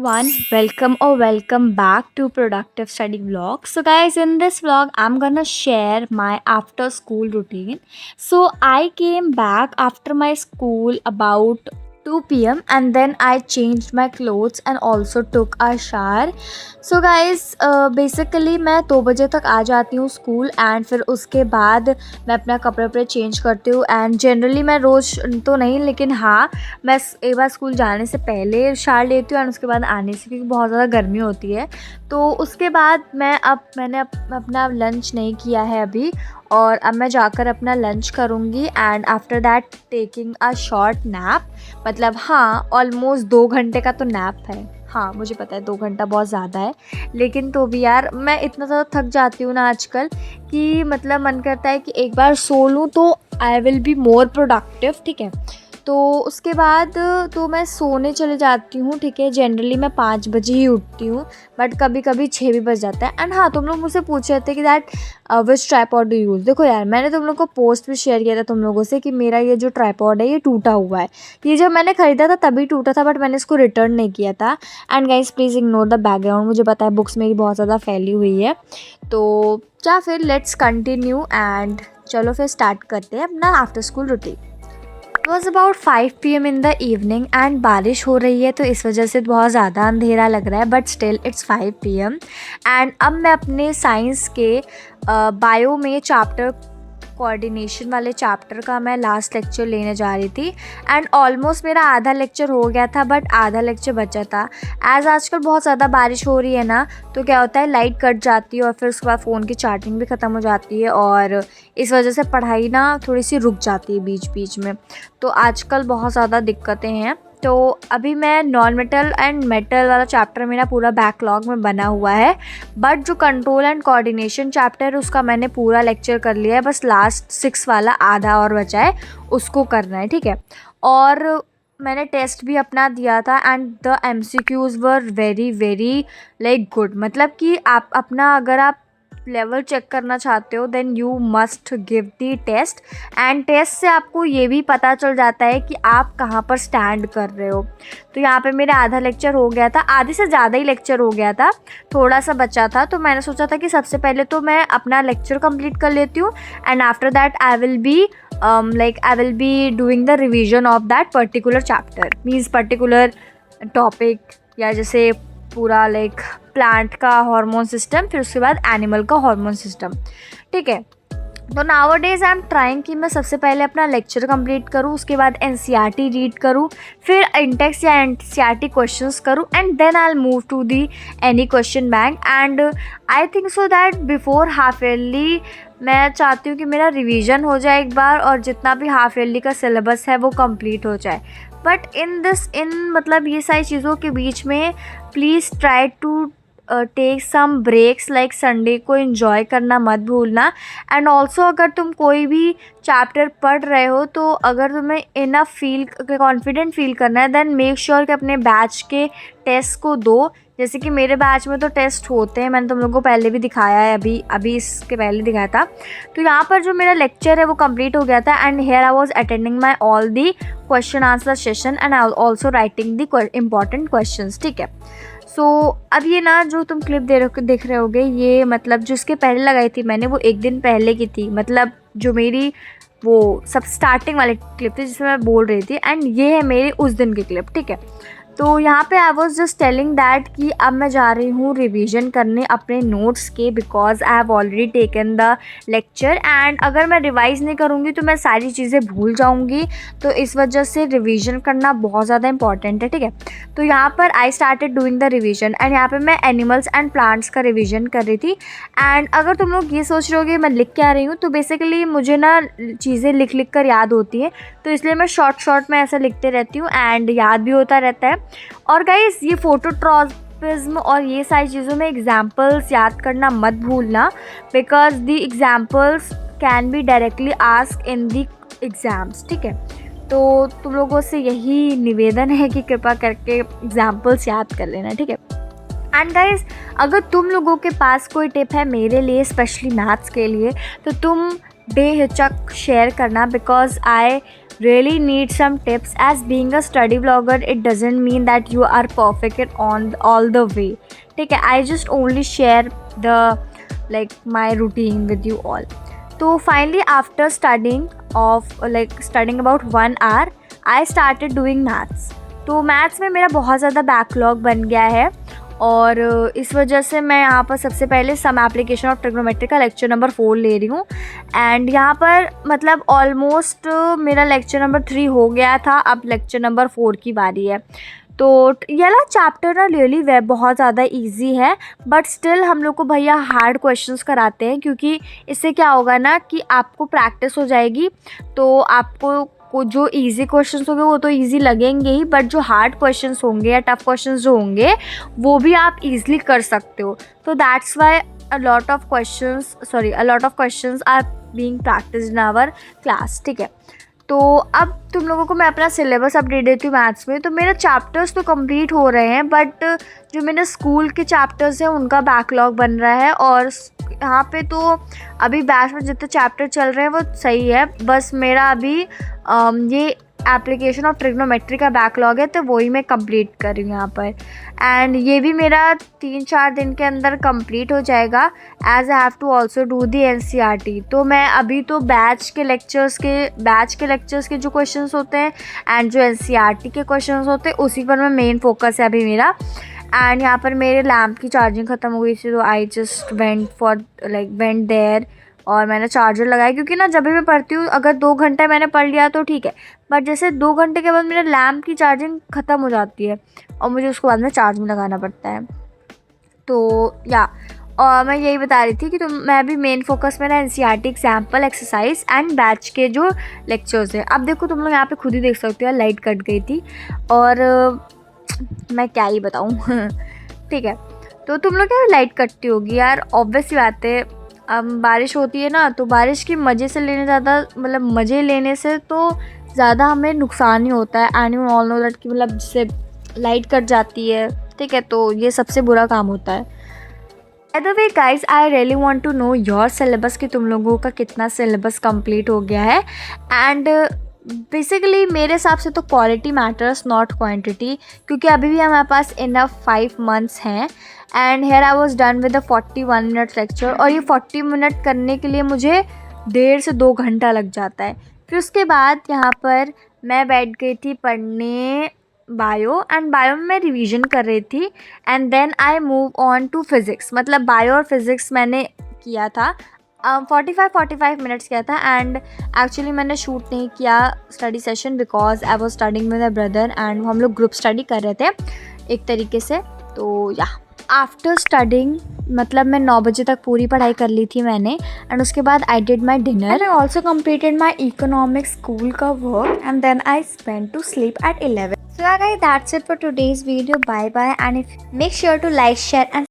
everyone, welcome or welcome back to Productive Study Vlog. So guys, in this vlog I'm gonna share my after school routine. So I came back after my school about 2 p.m. and then I changed my clothes and also took a shower. So guys, basically मैं 2 बजे तक आ जाती हूँ school and फिर उसके बाद मैं अपना कपड़े वपड़े चेंज करती हूँ एंड जनरली मैं रोज़ तो नहीं लेकिन हाँ मैं एक बार स्कूल जाने से पहले शावर लेती हूँ एंड उसके बाद आने से, क्योंकि बहुत ज़्यादा गर्मी होती है। तो उसके बाद मैंने अपना लंच नहीं किया है अभी और अब मैं जाकर अपना लंच करूँगी and after that taking a short nap. मतलब हाँ, ऑलमोस्ट 2 घंटे का तो नैप है। हाँ मुझे पता है 2 घंटा बहुत ज़्यादा है, लेकिन तो भी यार मैं इतना ज़्यादा थक जाती हूँ ना आजकल कि मतलब मन करता है कि एक बार सो लूँ तो I will be more productive. ठीक है, तो उसके बाद तो मैं सोने चले जाती हूँ। ठीक है, जनरली मैं 5 बजे ही उठती हूँ बट कभी कभी 6 भी बज जाता है। एंड हाँ, तुम लोग मुझसे पूछ रहे थे कि that which tripod do use. देखो यार, मैंने तुम लोग को पोस्ट भी शेयर किया था तुम लोगों से कि मेरा ये जो ट्राईपॉड है ये टूटा हुआ है। ये जब मैंने ख़रीदा था तभी टूटा था बट मैंने इसको रिटर्न नहीं किया था। And guys please ignore the background, मुझे पता है बुक्स मेरी बहुत ज़्यादा फैली हुई है। तो क्या फिर लेट्स कंटिन्यू एंड चलो फिर स्टार्ट करते हैं अपना after school routine. It was about 5 p.m. In the evening and बारिश हो रही है तो इस वजह से बहुत ज़्यादा अंधेरा लग रहा है but still it's 5 p.m. And अब मैं अपने साइंस के बायो में चैप्टर कोऑर्डिनेशन वाले चैप्टर का मैं लास्ट लेक्चर लेने जा रही थी एंड ऑलमोस्ट मेरा आधा लेक्चर हो गया था बट आधा लेक्चर बचा था। एज़ आजकल बहुत ज़्यादा बारिश हो रही है ना, तो क्या होता है लाइट कट जाती है और फिर उसके बाद फ़ोन की चार्जिंग भी ख़त्म हो जाती है और इस वजह से पढ़ाई ना थोड़ी सी रुक जाती है बीच बीच में। तो आजकल बहुत ज़्यादा दिक्कतें हैं। तो अभी मैं नॉन मेटल एंड मेटल वाला चैप्टर मेरा पूरा बैकलॉग में बना हुआ है बट जो कंट्रोल एंड कोऑर्डिनेशन चैप्टर है उसका मैंने पूरा लेक्चर कर लिया है, बस लास्ट 6 वाला आधा और बचा है, उसको करना है। ठीक है, और मैंने टेस्ट भी अपना दिया था and the MCQs were very very like good. मतलब कि आप अपना अगर आप लेवल चेक करना चाहते हो then you must give the test and test से आपको ये भी पता चल जाता है कि आप कहाँ पर स्टैंड कर रहे हो। तो यहाँ पे मेरा आधा लेक्चर हो गया था, आधे से ज़्यादा ही लेक्चर हो गया था, थोड़ा सा बचा था। तो मैंने सोचा था कि सबसे पहले तो मैं अपना लेक्चर कंप्लीट कर लेती हूँ and after that I will be doing the revision of that particular chapter, means particular topic, या जैसे पूरा लाइक प्लांट का हार्मोन सिस्टम, फिर उसके बाद एनिमल का हार्मोन सिस्टम। ठीक है, तो now days I am trying कि मैं सबसे पहले अपना लेक्चर कंप्लीट करूँ, उसके बाद NCERT रीड करूँ, फिर इंटेक्स या NCERT क्वेश्चंस करूँ and then I will move to the any question bank. And I think so that before half yearly मैं चाहती हूँ कि मेरा रिवीजन हो जाए एक बार और जितना भी हाफ ईयरली का सिलेबस है वो कंप्लीट हो जाए। बट मतलब ये सारी चीज़ों के बीच में please try to take some breaks, like Sunday को एंजॉय करना मत भूलना। एंड ऑल्सो अगर तुम कोई भी चैप्टर पढ़ रहे हो तो अगर तुम्हें इनफ कॉन्फिडेंट फील करना है देन मेक श्योर कि अपने बैच के टेस्ट को दो। जैसे कि मेरे बैच में तो टेस्ट होते हैं, मैंने तुम लोगों को पहले भी दिखाया है, अभी इसके पहले दिखाया था। तो यहाँ पर जो मेरा लेक्चर है वो कंप्लीट हो गया था and here I was attending my all the question answer session and I also writing the important questions. ठीक है, सो अब ये ना जो तुम क्लिप देख रहे होगे ये मतलब जो इसके पहले लगाई थी मैंने वो एक दिन पहले की थी, मतलब जो मेरी वो सब स्टार्टिंग वाली क्लिप थी जिसमें मैं बोल रही थी एंड ये है मेरी उस दिन की क्लिप। ठीक है, तो यहाँ पे I was just telling that कि अब मैं जा रही हूँ रिवीजन करने अपने नोट्स के, because I have already taken the lecture and अगर मैं रिवाइज़ नहीं करूँगी तो मैं सारी चीज़ें भूल जाऊँगी। तो इस वजह से रिवीजन करना बहुत ज़्यादा इंपॉर्टेंट है। ठीक है, तो यहाँ पर I started doing the revision and यहाँ पर मैं एनिमल्स एंड प्लांट्स का रिवीजन कर रही थी। एंड अगर तुम लोग ये सोच रहे हो कि मैं लिख के आ रही हूँ तो बेसिकली मुझे ना चीज़ें लिख कर याद होती हैं, तो इसलिए मैं शॉर्ट में ऐसा लिखते रहती हूँ एंड याद भी होता रहता है। और गाइस ये फोटोट्रॉपिज्म और ये सारी चीज़ों में एग्जाम्पल्स याद करना मत भूलना, because the examples can be directly ask in the exams. ठीक है, तो तुम लोगों से यही निवेदन है कि कृपा करके एग्जाम्पल्स याद कर लेना। ठीक है, एंड गाइस अगर तुम लोगों के पास कोई टिप है मेरे लिए स्पेशली मैथ्स के लिए तो तुम बेहिचक शेयर करना, because I really need some tips. As being a study vlogger, it doesn't mean that you are perfect it on all the way. ठीक है, I just only share the like my routine with you all. तो finally after studying about 1 hour, I started doing maths. तो maths में मेरा बहुत ज़्यादा backlog बन गया है और इस वजह से मैं यहाँ पर सबसे पहले सम एप्लीकेशन ऑफ ट्रिग्नोमेट्री का लेक्चर नंबर 4 ले रही हूँ। एंड यहाँ पर मतलब ऑलमोस्ट मेरा लेक्चर नंबर 3 हो गया था, अब लेक्चर नंबर 4 की बारी है। तो ये वाला चैप्टर ना रियली वे बहुत ज़्यादा इजी है, बट स्टिल हम लोग को भैया हार्ड क्वेश्चंस कराते हैं, क्योंकि इससे क्या होगा ना कि आपको प्रैक्टिस हो जाएगी। तो आपको जो इजी क्वेश्चंस होंगे वो तो इजी लगेंगे ही, बट जो हार्ड क्वेश्चंस होंगे या टफ क्वेश्चंस जो होंगे वो भी आप इजीली कर सकते हो। तो that's why a lot of questions are being practiced in our class। ठीक है, तो अब तुम लोगों को मैं अपना सिलेबस अपडेट देती हूँ मैथ्स में। तो मेरे चैप्टर्स तो कंप्लीट हो रहे हैं, बट जो मेरे स्कूल के चैप्टर्स हैं उनका बैकलॉग बन रहा है। और यहाँ पे तो अभी बैच में जितने चैप्टर चल रहे हैं वो सही है, बस मेरा अभी ये एप्लीकेशन ऑफ ट्रिग्नोमेट्री का बैकलॉग है, तो वही मैं कंप्लीट कर रही हूँ यहाँ पर। एंड ये भी मेरा 3-4 दिन के अंदर कंप्लीट हो जाएगा, as I have to also do the NCERT। तो मैं अभी तो बैच के लेक्चर्स के जो क्वेश्चंस होते हैं एंड जो NCERT के क्वेश्चंस होते हैं उसी पर मैं मेन फोकस है अभी मेरा। एंड यहाँ पर मेरे लैम्प की चार्जिंग ख़त्म हो गई थी, तो आई जस्ट वेंट देयर और मैंने चार्जर लगाया, क्योंकि ना जब भी मैं पढ़ती हूँ अगर 2 घंटे मैंने पढ़ लिया तो ठीक है, बट जैसे 2 घंटे के बाद मेरे लैम्प की चार्जिंग ख़त्म हो जाती है और मुझे उसको बाद में चार्ज में लगाना पड़ता है। तो या और मैं यही बता रही थी कि मैं भी मेन फोकस मेरा NCERT example exercise and batch के जो लेक्चर्स हैं। अब देखो तुम लोग यहाँ पे खुद ही देख सकते हो, लाइट कट गई थी और मैं क्या ही बताऊँ ठीक है, तो तुम लोग क्या लाइट कटती होगी यार, ऑब्वियस सी बात है। अब बारिश होती है ना, तो बारिश की मज़े लेने से तो ज़्यादा हमें नुकसान ही होता है। And you all know that कि मतलब जिससे लाइट कट जाती है, ठीक है, तो ये सबसे बुरा काम होता है। By the way guys, I really want to know your syllabus कि तुम लोगों का कितना सिलेबस कंप्लीट हो गया है। एंड बेसिकली मेरे हिसाब से तो क्वालिटी मैटर्स नॉट क्वांटिटी, क्योंकि अभी भी हमारे पास इनफ 5 मंथ्स हैं। And here I was done with a 41 minute lecture, और ये 40 मिनट करने के लिए मुझे 1.5 से 2 घंटा लग जाता है। फिर उसके बाद यहाँ पर मैं बैठ गई थी पढ़ने बायो, एंड बायो में मैं रिवीजन कर रही थी। And then I move on to physics, मतलब बायो और फिज़िक्स मैंने किया था 45 मिनट्स किया था। एंड एक्चुअली मैंने शूट नहीं किया study session, because I was studying with my brother and हम लोग ग्रुप स्टडी कर रहे थे एक तरीके से। तो या आफ्टर स्टडिंग मतलब मैं 9 बजे तक पूरी पढ़ाई कर ली थी मैंने, एंड उसके बाद I did my dinner, I also completed my economics school का work, and then I spend to sleep at 11. So yeah guys, that's it for today's video. Bye bye, and if make sure to like, share and